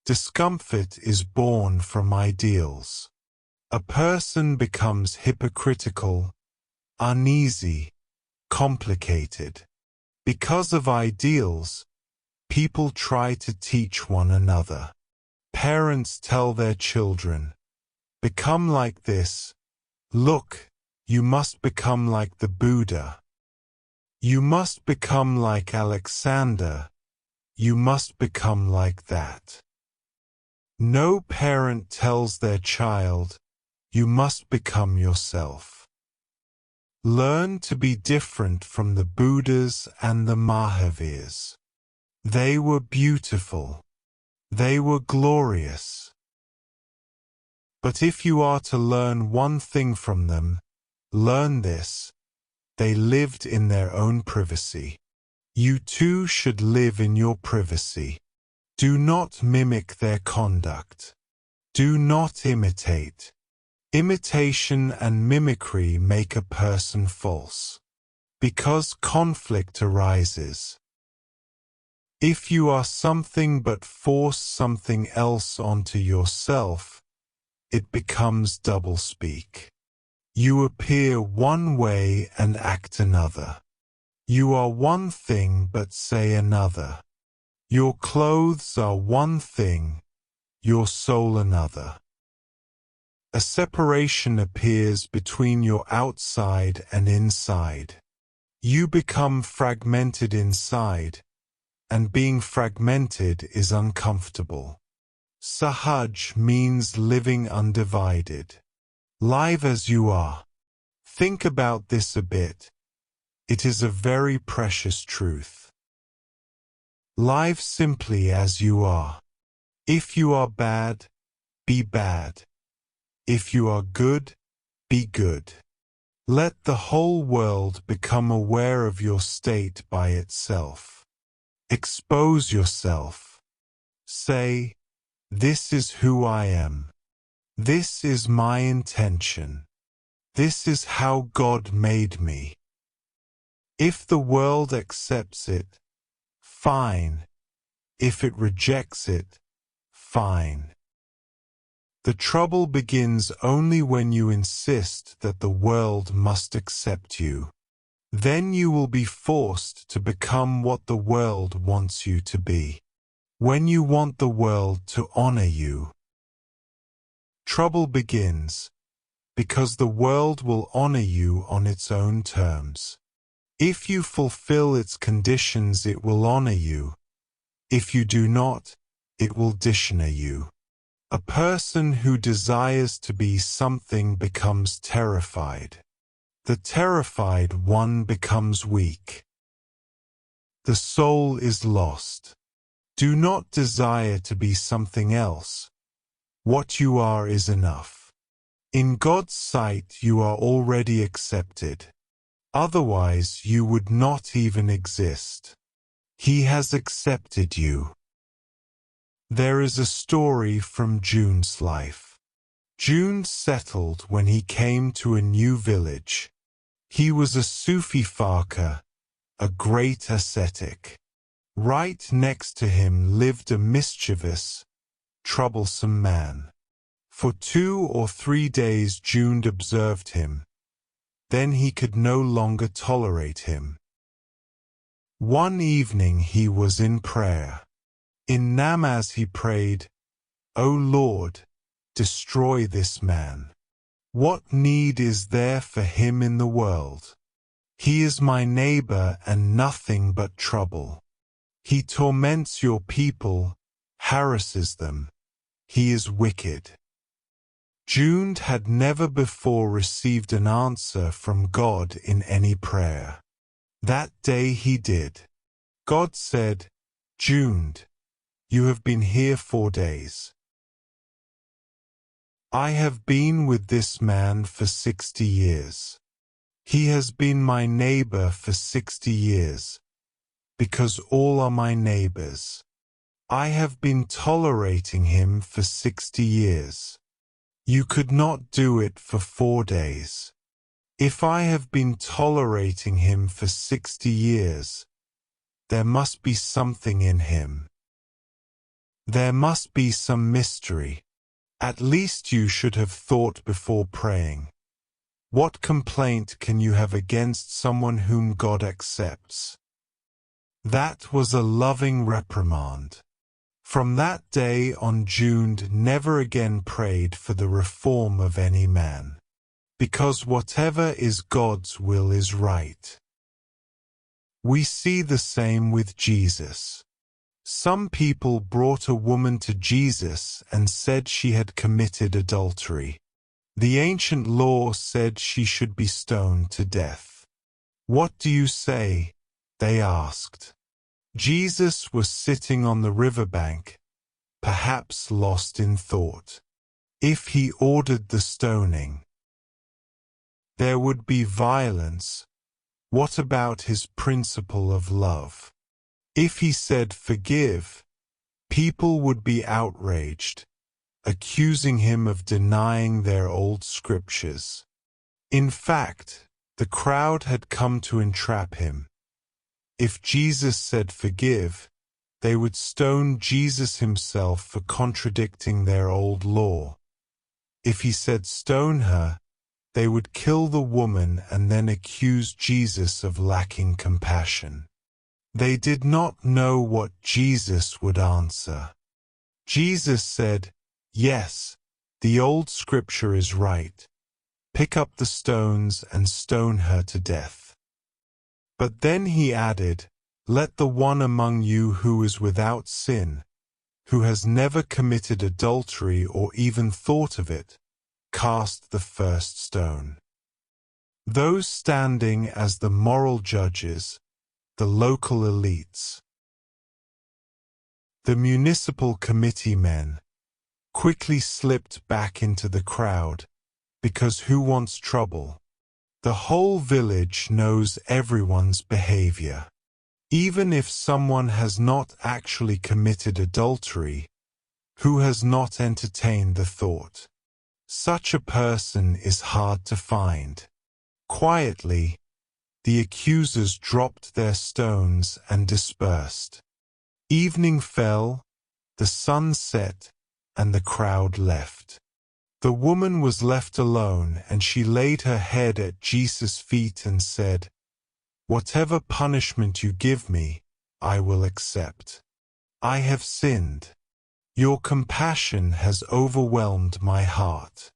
Discomfort is born from ideals. A person becomes hypocritical, uneasy, complicated. Because of ideals, people try to teach one another. Parents tell their children, "Become like this. Look, you must become like the Buddha. You must become like Alexander. You must become like that." No parent tells their child, "You must become yourself." Learn to be different from the Buddhas and the Mahavirs. They were beautiful. They were glorious. But if you are to learn one thing from them, learn this: they lived in their own privacy. You too should live in your privacy. Do not mimic their conduct. Do not imitate. Imitation and mimicry make a person false, because conflict arises. If you are something but force something else onto yourself, it becomes doublespeak. You appear one way and act another. You are one thing but say another. Your clothes are one thing, your soul another. A separation appears between your outside and inside. You become fragmented inside, and being fragmented is uncomfortable. Sahaj means living undivided. Live as you are. Think about this a bit. It is a very precious truth. Live simply as you are. If you are bad, be bad. If you are good, be good. Let the whole world become aware of your state by itself. Expose yourself. Say, "This is who I am. This is my intention. This is how God made me." If the world accepts it, fine. If it rejects it, fine. The trouble begins only when you insist that the world must accept you. Then you will be forced to become what the world wants you to be. When you want the world to honor you. Trouble begins because the world will honor you on its own terms. If you fulfill its conditions, it will honor you. If you do not, it will dishonor you. A person who desires to be something becomes terrified. The terrified one becomes weak. The soul is lost. Do not desire to be something else. What you are is enough. In God's sight you are already accepted. Otherwise you would not even exist. He has accepted you. There is a story from June's life. June settled when he came to a new village. He was a Sufi fakir, a great ascetic. Right next to him lived a mischievous, troublesome man. For 2 or 3 days June observed him. Then he could no longer tolerate him. One evening he was in prayer. In namaz he prayed, "O Lord, destroy this man. What need is there for him in the world? He is my neighbor and nothing but trouble. He torments your people, harasses them. He is wicked." June had never before received an answer from God in any prayer. That day he did. God said, "June, you have been here 4 days. I have been with this man for 60 years. He has been my neighbor for 60 years, because all are my neighbors. I have been tolerating him for 60 years. You could not do it for 4 days. If I have been tolerating him for 60 years, there must be something in him." There must be some mystery. At least you should have thought before praying. What complaint can you have against someone whom God accepts? That was a loving reprimand. From that day on, June never again prayed for the reform of any man, because whatever is God's will is right. We see the same with Jesus. Some people brought a woman to Jesus and said she had committed adultery. The ancient law said she should be stoned to death. "What do you say?" they asked. Jesus was sitting on the riverbank, perhaps lost in thought. If he ordered the stoning, there would be violence. What about his principle of love? If he said forgive, people would be outraged, accusing him of denying their old scriptures. In fact, the crowd had come to entrap him. If Jesus said forgive, they would stone Jesus himself for contradicting their old law. If he said stone her, they would kill the woman and then accuse Jesus of lacking compassion. They did not know what Jesus would answer. Jesus said, "Yes, the old scripture is right. Pick up the stones and stone her to death." But then he added, "Let the one among you who is without sin, who has never committed adultery or even thought of it, cast the first stone." Those standing as the moral judges, the local elites, the municipal committee men, quickly slipped back into the crowd, because who wants trouble? The whole village knows everyone's behavior. Even if someone has not actually committed adultery, who has not entertained the thought? Such a person is hard to find. Quietly, the accusers dropped their stones and dispersed. Evening fell, the sun set, and the crowd left. The woman was left alone, and she laid her head at Jesus' feet and said, "Whatever punishment you give me, I will accept. I have sinned. Your compassion has overwhelmed my heart."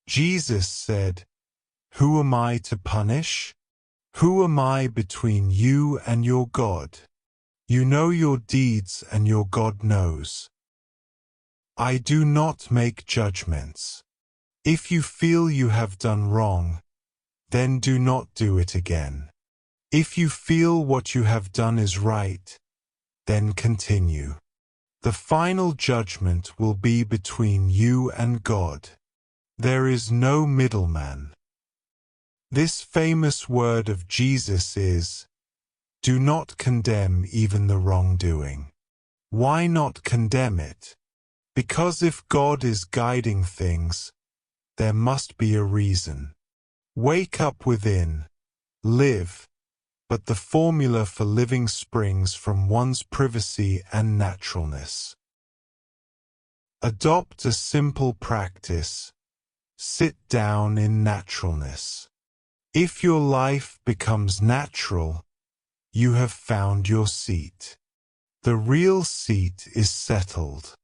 Jesus said, "Who am I to punish? Who am I between you and your God? You know your deeds and your God knows. I do not make judgments. If you feel you have done wrong, then do not do it again. If you feel what you have done is right, then continue. The final judgment will be between you and God. There is no middleman." This famous word of Jesus is, "Do not condemn even the wrongdoing." Why not condemn it? Because if God is guiding things, there must be a reason. Wake up within, live, but the formula for living springs from one's privacy and naturalness. Adopt a simple practice. Sit down in naturalness. If your life becomes natural, you have found your seat. The real seat is settled.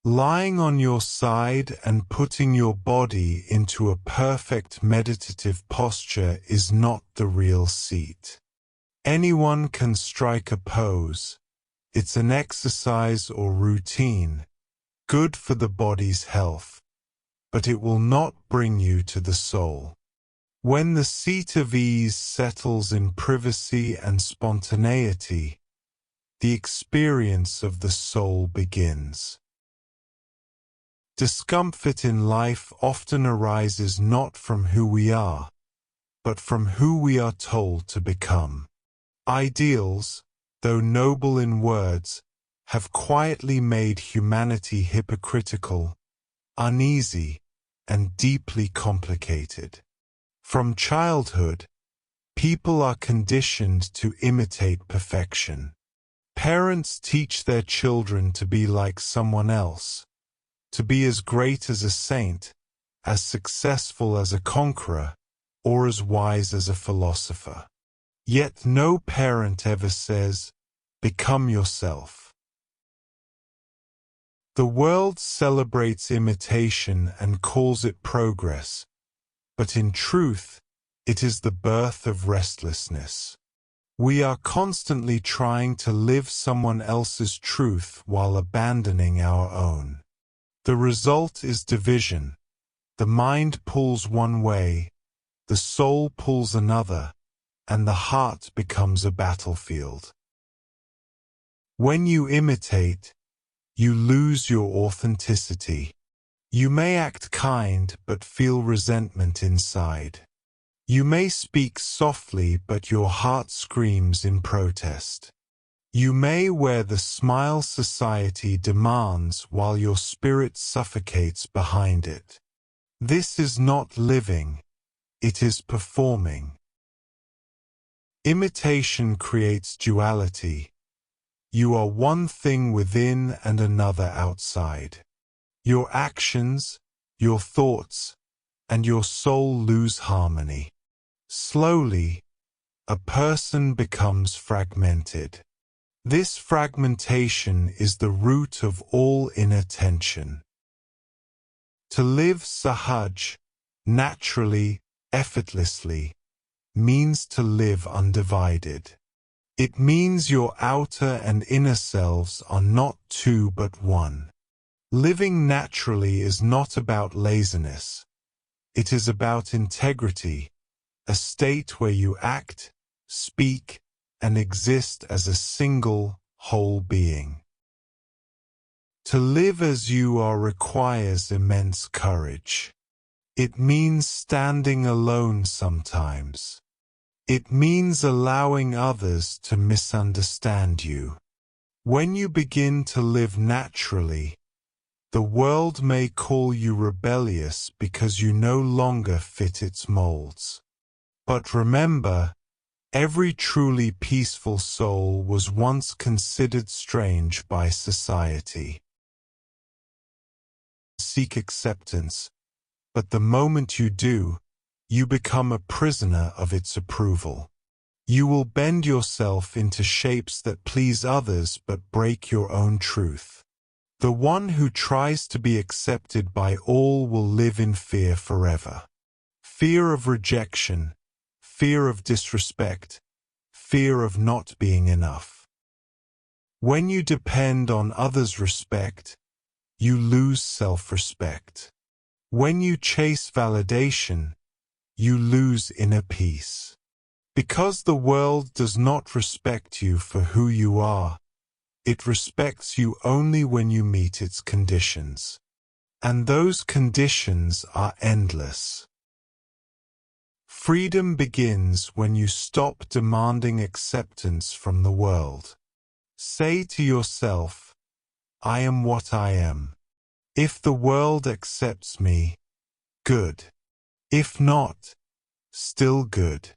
Lying on your side and putting your body into a perfect meditative posture is not the real seat. Anyone can strike a pose. It's an exercise or routine, good for the body's health, but it will not bring you to the soul. When the seat of ease settles in privacy and spontaneity, the experience of the soul begins. Discomfort in life often arises not from who we are, but from who we are told to become. Ideals, though noble in words, have quietly made humanity hypocritical, uneasy, and deeply complicated. From childhood, people are conditioned to imitate perfection. Parents teach their children to be like someone else, to be as great as a saint, as successful as a conqueror, or as wise as a philosopher. Yet no parent ever says, "Become yourself." The world celebrates imitation and calls it progress, but in truth, it is the birth of restlessness. We are constantly trying to live someone else's truth while abandoning our own. The result is division. The mind pulls one way, the soul pulls another, and the heart becomes a battlefield. When you imitate, you lose your authenticity. You may act kind but feel resentment inside. You may speak softly but your heart screams in protest. You may wear the smile society demands while your spirit suffocates behind it. This is not living, it is performing. Imitation creates duality. You are one thing within and another outside. Your actions, your thoughts, and your soul lose harmony. Slowly, a person becomes fragmented. This fragmentation is the root of all inner tension. To live sahaj, naturally, effortlessly, means to live undivided. It means your outer and inner selves are not two but one. Living naturally is not about laziness. It is about integrity, a state where you act, speak, and exist as a single, whole being. To live as you are requires immense courage. It means standing alone sometimes. It means allowing others to misunderstand you. When you begin to live naturally, the world may call you rebellious because you no longer fit its molds. But remember, every truly peaceful soul was once considered strange by society. Seek acceptance, but the moment you do, you become a prisoner of its approval. You will bend yourself into shapes that please others but break your own truth. The one who tries to be accepted by all will live in fear forever. Fear of rejection, fear of disrespect, fear of not being enough. When you depend on others' respect, you lose self-respect. When you chase validation, you lose inner peace. Because the world does not respect you for who you are, it respects you only when you meet its conditions. And those conditions are endless. Freedom begins when you stop demanding acceptance from the world. Say to yourself, "I am what I am. If the world accepts me, good. If not, still good.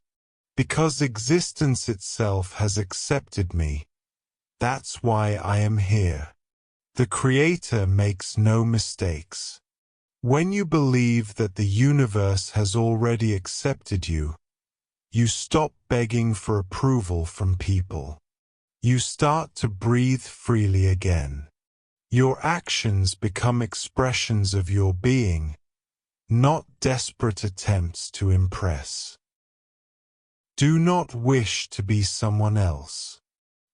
Because existence itself has accepted me. That's why I am here." The Creator makes no mistakes. When you believe that the universe has already accepted you, you stop begging for approval from people. You start to breathe freely again. Your actions become expressions of your being, not desperate attempts to impress. Do not wish to be someone else.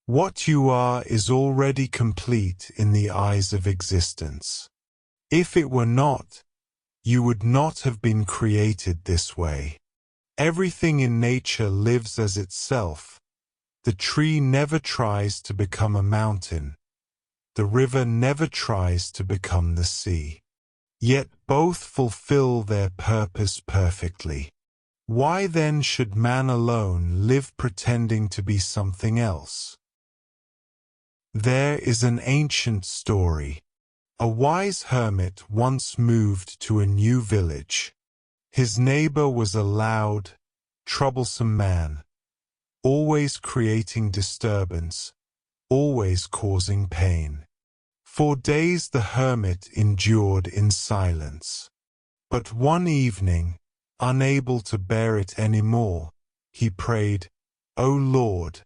What you are is already complete in the eyes of existence. If it were not, you would not have been created this way. Everything in nature lives as itself. The tree never tries to become a mountain. The river never tries to become the sea. Yet both fulfill their purpose perfectly. Why then should man alone live pretending to be something else? There is an ancient story. A wise hermit once moved to a new village. His neighbor was a loud, troublesome man, always creating disturbance, always causing pain. For days the hermit endured in silence. But one evening, unable to bear it any more, he prayed, "O Lord,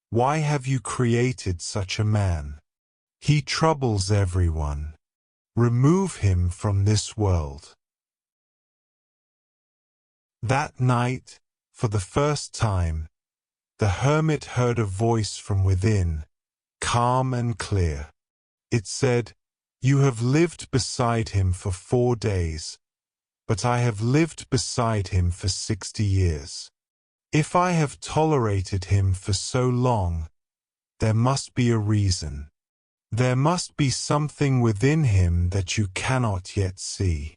why have you created such a man? He troubles everyone. Remove him from this world." That night, for the first time, the hermit heard a voice from within, calm and clear. It said, "You have lived beside him for 4 days, but I have lived beside him for 60 years. If I have tolerated him for so long, there must be a reason. There must be something within him that you cannot yet see.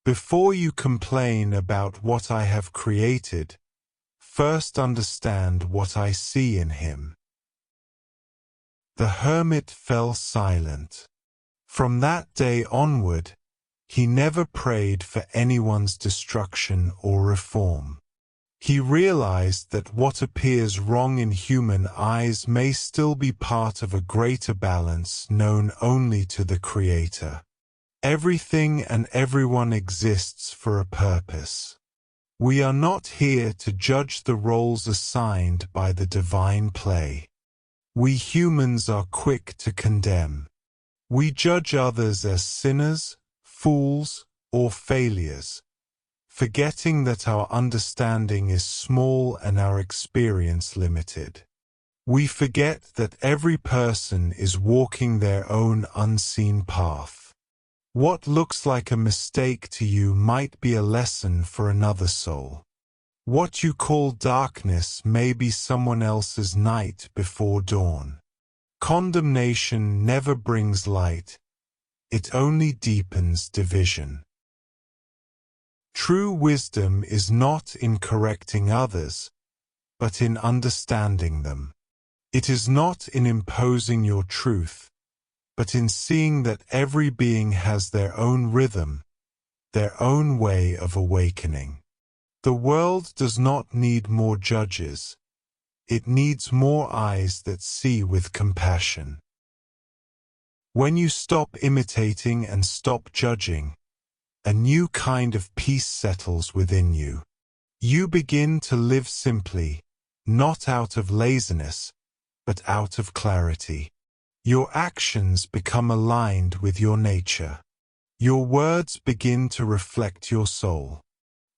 Before you complain about what I have created, first understand what I see in him." The hermit fell silent. From that day onward, he never prayed for anyone's destruction or reform. He realized that what appears wrong in human eyes may still be part of a greater balance known only to the Creator. Everything and everyone exists for a purpose. We are not here to judge the roles assigned by the divine play. We humans are quick to condemn. We judge others as sinners, fools, or failures, forgetting that our understanding is small and our experience limited. We forget that every person is walking their own unseen path. What looks like a mistake to you might be a lesson for another soul. What you call darkness may be someone else's night before dawn. Condemnation never brings light. It only deepens division. True wisdom is not in correcting others, but in understanding them. It is not in imposing your truth, but in seeing that every being has their own rhythm, their own way of awakening. The world does not need more judges. It needs more eyes that see with compassion. When you stop imitating and stop judging, a new kind of peace settles within you. You begin to live simply, not out of laziness, but out of clarity. Your actions become aligned with your nature. Your words begin to reflect your soul.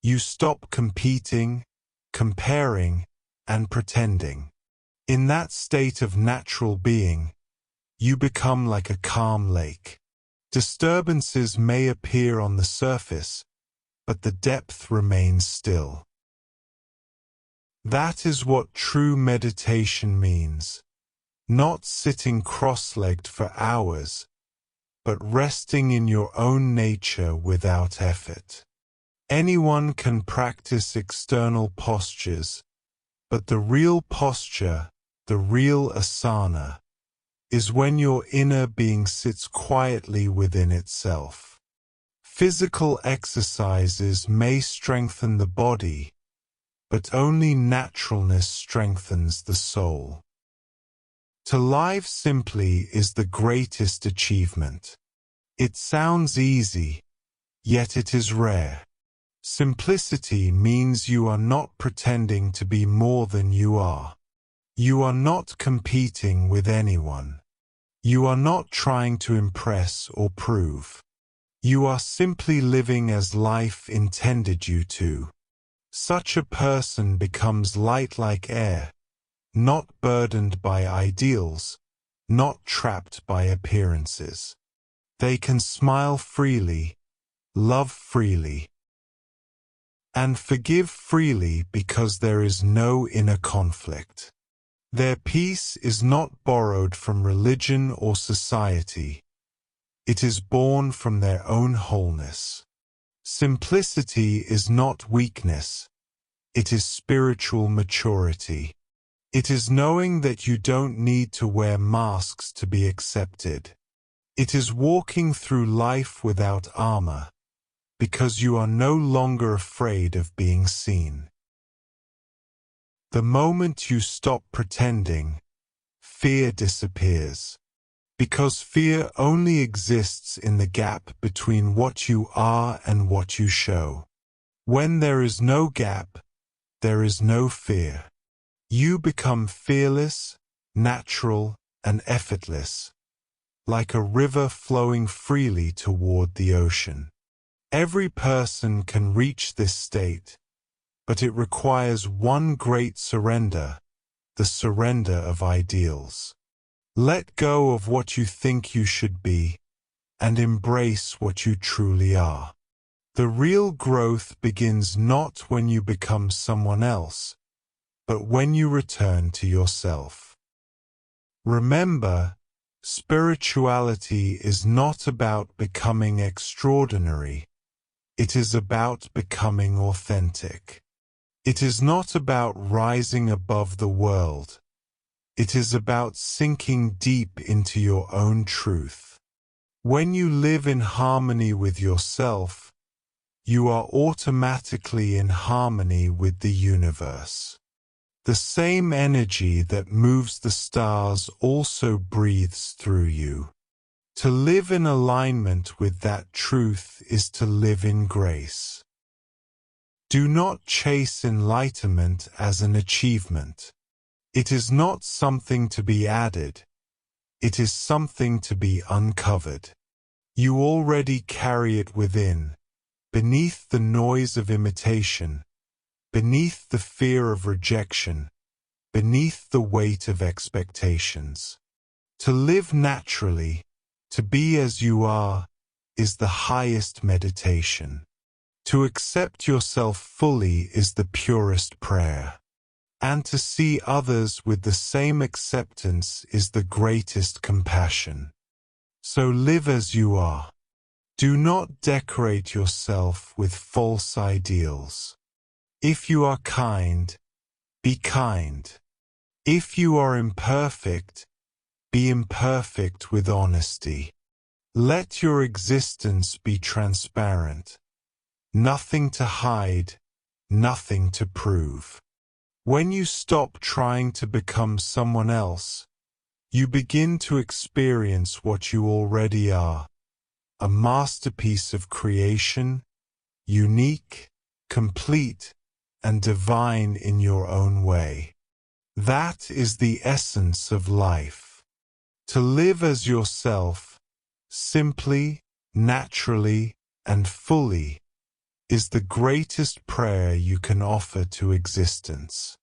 You stop competing, comparing, and pretending. In that state of natural being, you become like a calm lake. Disturbances may appear on the surface, but the depth remains still. That is what true meditation means. Not sitting cross-legged for hours, but resting in your own nature without effort. Anyone can practice external postures, but the real posture, the real asana, is when your inner being sits quietly within itself. Physical exercises may strengthen the body, but only naturalness strengthens the soul. To live simply is the greatest achievement. It sounds easy, yet it is rare. Simplicity means you are not pretending to be more than you are. You are not competing with anyone. You are not trying to impress or prove. You are simply living as life intended you to. Such a person becomes light like air, not burdened by ideals, not trapped by appearances. They can smile freely, love freely, and forgive freely because there is no inner conflict. Their peace is not borrowed from religion or society. It is born from their own wholeness. Simplicity is not weakness. It is spiritual maturity. It is knowing that you don't need to wear masks to be accepted. It is walking through life without armor, because you are no longer afraid of being seen. The moment you stop pretending, fear disappears. Because fear only exists in the gap between what you are and what you show. When there is no gap, there is no fear. You become fearless, natural, and effortless, like a river flowing freely toward the ocean. Every person can reach this state, but it requires one great surrender, the surrender of ideals. Let go of what you think you should be, and embrace what you truly are. The real growth begins not when you become someone else, but when you return to yourself. Remember, spirituality is not about becoming extraordinary. It is about becoming authentic. It is not about rising above the world. It is about sinking deep into your own truth. When you live in harmony with yourself, you are automatically in harmony with the universe. The same energy that moves the stars also breathes through you. To live in alignment with that truth is to live in grace. Do not chase enlightenment as an achievement. It is not something to be added. It is something to be uncovered. You already carry it within, beneath the noise of imitation, beneath the fear of rejection, beneath the weight of expectations. To live naturally, to be as you are, is the highest meditation. To accept yourself fully is the purest prayer. And to see others with the same acceptance is the greatest compassion. So live as you are. Do not decorate yourself with false ideals. If you are kind, be kind. If you are imperfect, be imperfect with honesty. Let your existence be transparent. Nothing to hide, nothing to prove. When you stop trying to become someone else, you begin to experience what you already are, a masterpiece of creation, unique, complete, and divine in your own way. That is the essence of life. To live as yourself, simply, naturally, and fully, is the greatest prayer you can offer to existence.